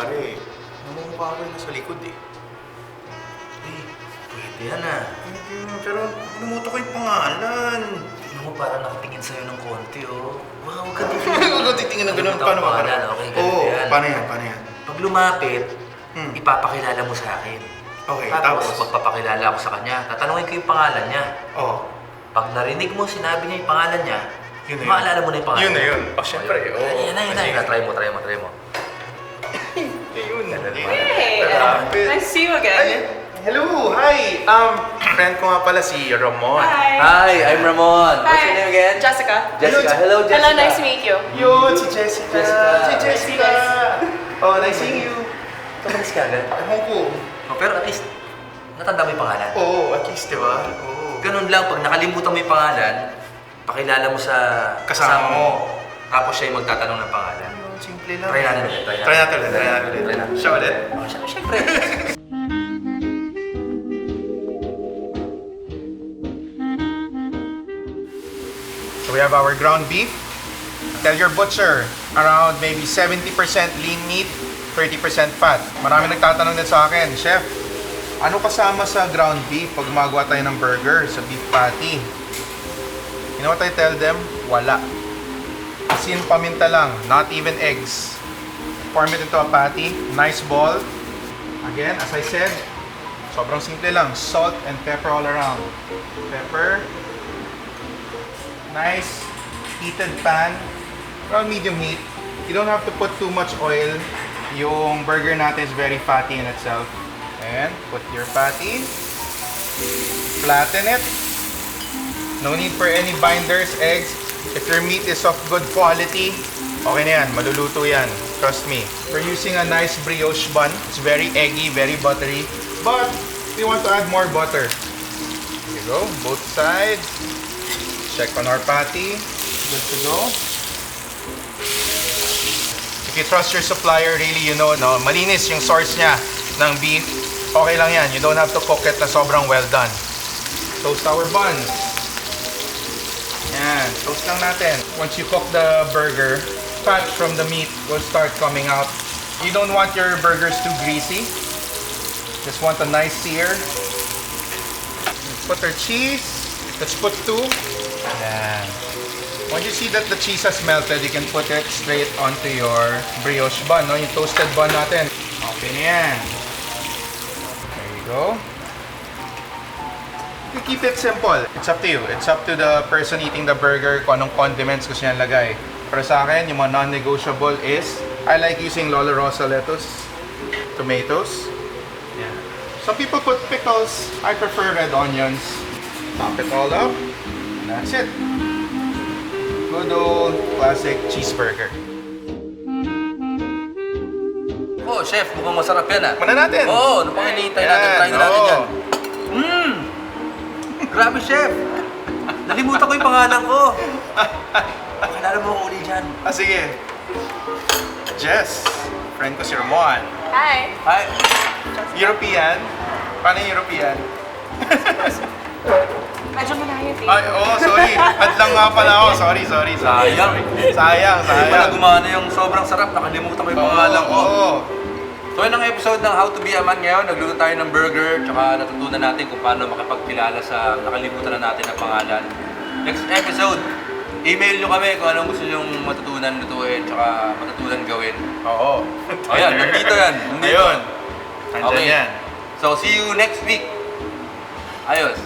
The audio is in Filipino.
pare, namumukha ko rin sa likod eh. Eh, pwede yan ah. Pero numuto ko yung pangalan. Tingnan mo parang nakatingin sa'yo ng konti oh. Wow, huwag ka Huwag ko titingin ng ganun. Paano ba? Okay, ganun Oo, yan. paano yan? Paano yan? Pag lumapit, Hmm. ipapakilala mo sa akin. Okay, Tapos, tapos? magpapakilala ako sa kanya. Tatanungin ko yung pangalan niya. Oo. Pag narinig mo, sinabi niya yung pangalan niya, Yun na yun. maalala mo na yung pangalan. Yun na yun. Oh, syempre, oo. Yan na. Try mo. Yun. Hey, Grabe. nice to see you again. Ay, hello, hi. Friend ko nga pala si Ramon. Hi. Hi, I'm Ramon. What's your name again? Jessica. Jessica. Hello, Jessica. Hello, nice to meet you. Yun, si Jessica. Jessica. Si Jessica. Oh, nice seeing you. Tumalis ka agad. Ewan ko. Oh, pero at least, natanda mo yung pangalan. Oo, at least, di ba? Oo. Ganun lang, pag nakalimutan mo yung pangalan, pakilala mo sa Kasama mo. Tapos siya yung magtatanong ng pangalan. Simple lang. Try natin ulit. Try natin ulit. Siya ulit. Oh, syempre. So we have our ground beef. Tell your butcher, around maybe 70% lean meat, 30% fat. Marami nagtatanong din sa akin, Chef, ano kasama sa ground beef pag gumagawa tayo ng burger sa beef patty? You know what I tell them? Wala. Asin, paminta lang, not even eggs. Form it into a patty, nice ball. Again, as I said, sobrang simple lang, salt and pepper all around. Pepper. Nice heated pan, around medium heat. You don't have to put too much oil. Yung burger natin is very fatty in itself. And put your patty. Flatten it. No need for any binders, eggs. If your meat is of good quality, okay na yan, maluluto yan. Trust me. We're using a nice brioche bun. It's very eggy, very buttery. But we want to add more butter. Here you go, both sides. Check on our patty. Good to go. If you trust your supplier, really, you know, no, malinis yung source niya ng beef. Okay lang yan. You don't have to cook it na sobrang well done. Toast our buns. Yan. Toast lang natin. Once you cook the burger, fat from the meat will start coming out. You don't want your burgers too greasy. Just want a nice sear. Let's put our cheese. Let's put 2. Yan. Once you see that the cheese has melted, you can put it straight onto your brioche bun, no? Yung toasted bun natin. Okay na yan. There you go. You keep it simple. It's up to you. It's up to the person eating the burger kung anong condiments gusto niya lagay. Pero sa akin, yung mga non-negotiable is, I like using Lolo Rosa lettuce, tomatoes. Yeah. Some people put pickles. I prefer red onions. Top it all up. And that's it. Good old classic cheeseburger. Oh, chef, mukhang masarap yan ah. Muna natin. Oo, ano pang hinihintay natin? Try na natin yan. Grabe, chef. Nalimutan ko yung pangalan ko. Pakilala mo ako uli dyan. Sige. Jess. Friend ko si Ramon. Hi. Hi. European. Paano yung European? Medyo malayo din. Ay, sorry. Hadlang nga pala ako. Sorry. Sayang. Wala gumana yung sobrang sarap. Nakalimutan ko yung pangalan ko. Oo. So yun ang episode ng How to Be a Man ngayon. Nagluto tayo ng burger, tsaka natutunan natin kung paano makipagkilala sa nakalimutan na natin ang pangalan. Next episode, email nyo kami kung anong gusto nyong matutunan lutuin, tsaka matutunan gawin. Oo. Ayan, nandito yan. Nandito. Ayun. Nandyan Okay. yan. So see you next week. Ayos.